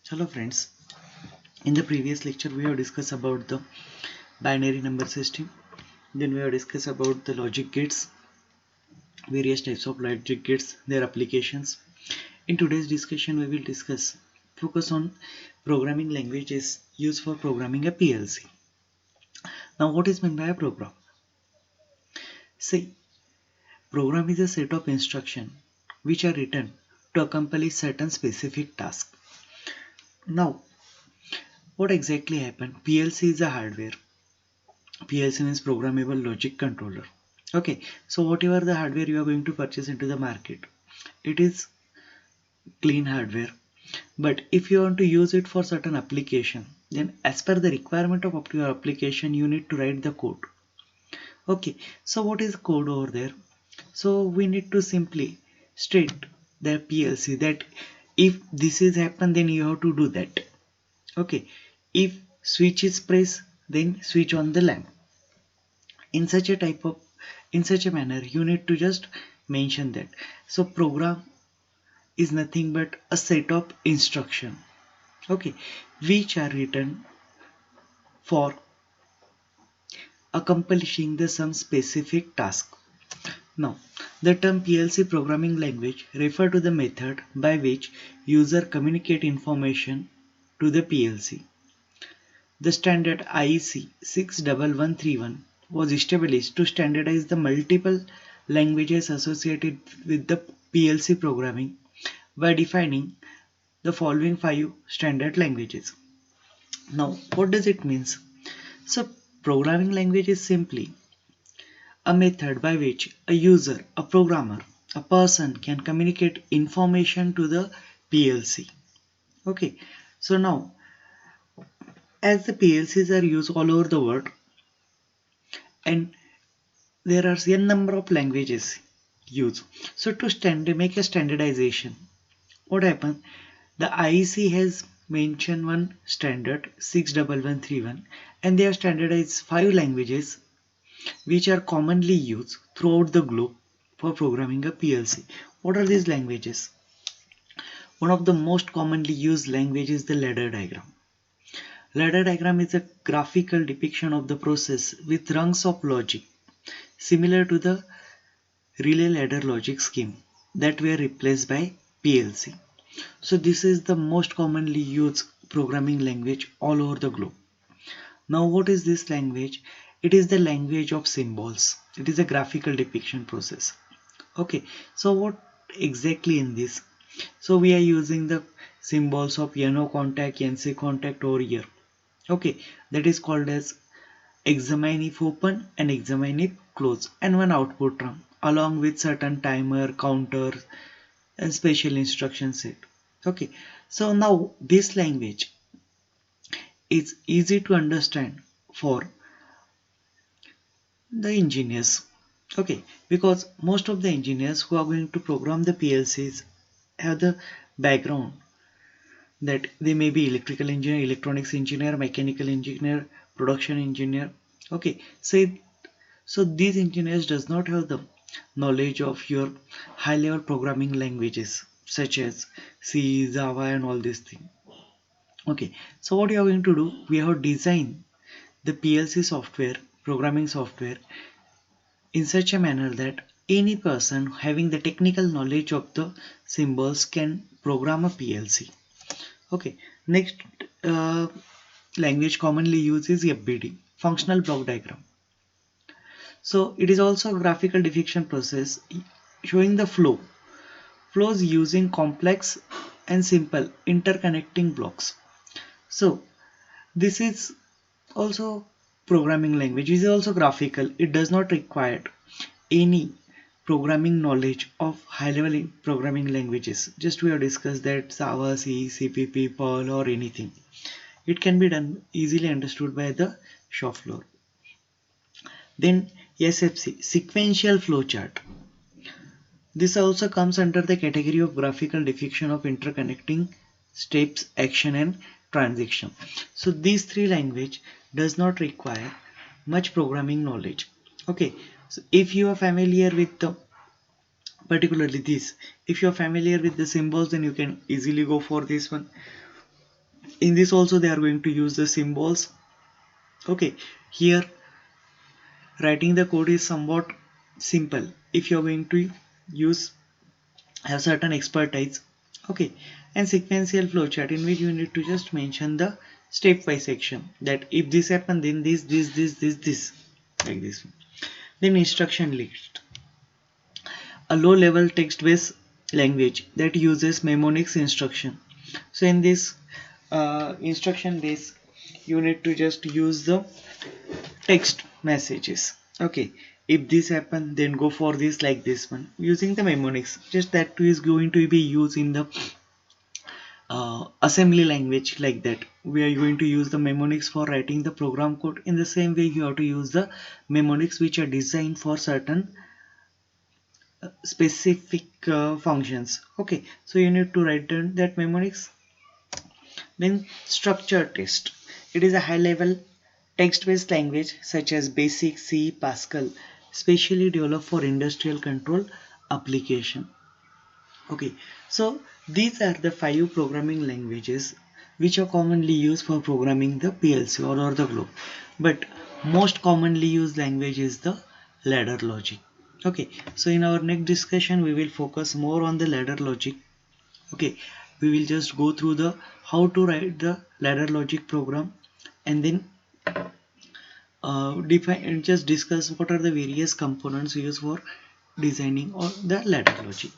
Hello friends, in the previous lecture we have discussed about the binary number system. Then we have discussed about the logic gates, various types of logic gates, their applications. In today's discussion we will focus on programming languages used for programming a PLC. Now what is meant by a program? See, program is a set of instructions which are written to accomplish certain specific tasks. Now what exactly happened? PLC is a hardware. PLC means programmable logic controller. Okay, so whatever the hardware you are going to purchase into the market, it is clean hardware. But if you want to use it for certain application, then as per the requirement of your application, you need to write the code. Okay, so what is code over there? So we need to simply state the PLC that if this is happen, then you have to do that. Okay, if switch is pressed, then switch on the lamp. In such a type of in such a manner you need to just mention that. So program is nothing but a set of instruction, okay, which are written for accomplishing the some specific task. Now the term PLC programming language refer to the method by which user communicate information to the PLC. The standard IEC 61131 was established to standardize the multiple languages associated with the PLC programming by defining the following five standard languages. Now, what does it mean? So, programming language is simply a method by which a user, a programmer, a person can communicate information to the PLC. Okay, so now as the PLCs are used all over the world, and there are n number of languages used. So to make a standardization, what happened? The IEC has mentioned one standard 61131 and they have standardized five languages which are commonly used throughout the globe for programming a PLC. What are these languages? One of the most commonly used language is the ladder diagram. Ladder diagram is a graphical depiction of the process with rungs of logic similar to the relay ladder logic scheme that were replaced by PLC. So this is the most commonly used programming language all over the globe. Now what is this language? It is the language of symbols. It is a graphical depiction process. Okay, so what exactly in this? So we are using the symbols of NO contact, NC contact over here. Okay, that is called as examine if open and examine if close, and one output run along with certain timer, counter and special instruction set. Okay, so now this language is easy to understand for the engineers. Okay, because most of the engineers who are going to program the PLCs have the background that they may be electrical engineer, electronics engineer, mechanical engineer, production engineer. Okay, so these engineers does not have the knowledge of your high level programming languages such as C, Java and all these things. Okay, so what you are going to do, we have designed the PLC software, programming software in such a manner that any person having the technical knowledge of the symbols can program a PLC. Okay, next language commonly used is FBD, functional block diagram. So it is also a graphical depiction process showing the flows using complex and simple interconnecting blocks. So this is also programming language. It is also graphical. It does not require any programming knowledge of high level programming languages. Just we have discussed that Java, C, CPP, Perl or anything. It can be done easily understood by the shop floor. Then SFC, sequential flowchart. This also comes under the category of graphical depiction of interconnecting steps, action and transaction. So these three language does not require much programming knowledge. Okay, so if you are familiar with the particularly this, if you are familiar with the symbols, then you can easily go for this one. In this also they are going to use the symbols. Okay, here writing the code is somewhat simple if you're going to use have certain expertise. Okay, and sequential flowchart in which you need to just mention the step by section, that if this happen then this like this. Then instruction list, a low level text based language that uses mnemonics instruction. So in this instruction base you need to just use the text messages. Okay, if this happen then go for this, like this one using the mnemonics, just that too is going to be used in the assembly language. Like that we are going to use the mnemonics for writing the program code. In the same way you have to use the mnemonics which are designed for certain specific functions. Okay, so you need to write down that mnemonics. Then structure test, it is a high level text based language such as basic C, Pascal, specially developed for industrial control application. Okay, so these are the five programming languages which are commonly used for programming the PLC all over the globe. But most commonly used language is the ladder logic. Okay, so in our next discussion we will focus more on the ladder logic. Okay, we will just go through the how to write the ladder logic program, and then define and just discuss what are the various components used for designing or the ladder logic.